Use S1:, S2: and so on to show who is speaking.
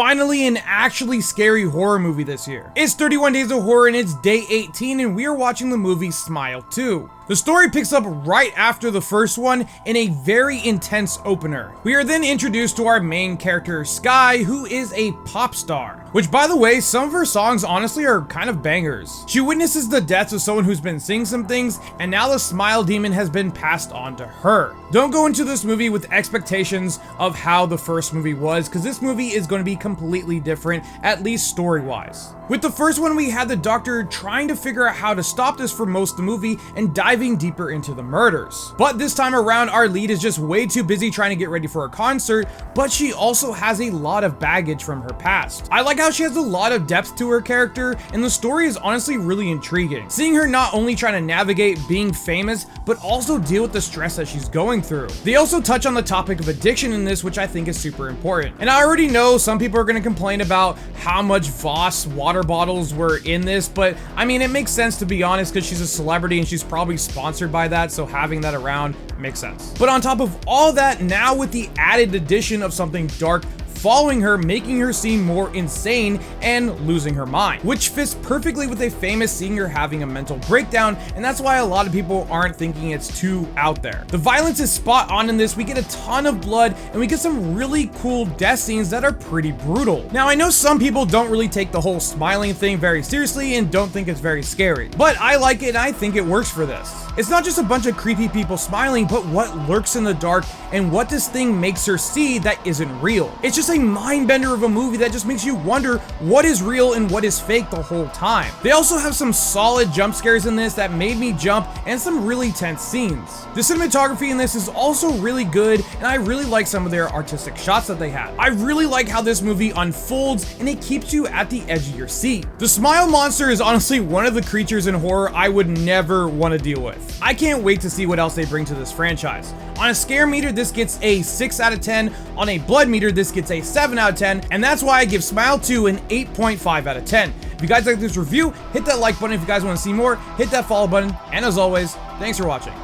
S1: finally an actually scary horror movie this year. It's 31 Days of Horror and it's day 18 and we are watching the movie Smile 2. The story picks up right after the first one in a very intense opener. We are then introduced to our main character, Sky, who is a pop star. Which, by the way, some of her songs honestly are kind of bangers. She witnesses the deaths of someone who's been seeing some things, and now the smile demon has been passed on to her. Don't go into this movie with expectations of how the first movie was, because this movie is going to be completely different, at least story-wise. With the first one, we had the doctor trying to figure out how to stop this for most of the movie and diving deeper into the murders. But this time around, our lead is just way too busy trying to get ready for a concert, but she also has a lot of baggage from her past. I like how she has a lot of depth to her character, and the story is honestly really intriguing. Seeing her not only trying to navigate being famous, but also deal with the stress that she's going through. They also touch on the topic of addiction in this, which I think is super important. And I already know some people are going to complain about how much Voss water bottles were in this, but I mean, it makes sense to be honest, because she's a celebrity and she's probably sponsored by that, so having that around makes sense. But on top of all that, now with the added addition of something dark following her, making her seem more insane and losing her mind, which fits perfectly with a famous singer having a mental breakdown, and that's why a lot of people aren't thinking it's too out there. The violence is spot on in this. We get a ton of blood and we get some really cool death scenes that are pretty brutal. Now, I know some people don't really take the whole smiling thing very seriously and don't think it's very scary, but I like it and I think it works for this. It's not just a bunch of creepy people smiling, but what lurks in the dark and what this thing makes her see that isn't real. It's just a mind bender of a movie that just makes you wonder what is real and what is fake the whole time. They also have some solid jump scares in this that made me jump and some really tense scenes. The cinematography in this is also really good and I really like some of their artistic shots that they have. I really like how this movie unfolds and it keeps you at the edge of your seat. The smile monster is honestly one of the creatures in horror I would never want to deal with. I can't wait to see what else they bring to this franchise. On a scare meter, this gets a 6 out of 10. On a blood meter, this gets a 7 out of 10. And that's why I give Smile 2 an 8.5 out of 10. If you guys like this review, hit that like button. If you guys want to see more, hit that follow button. And as always, thanks for watching.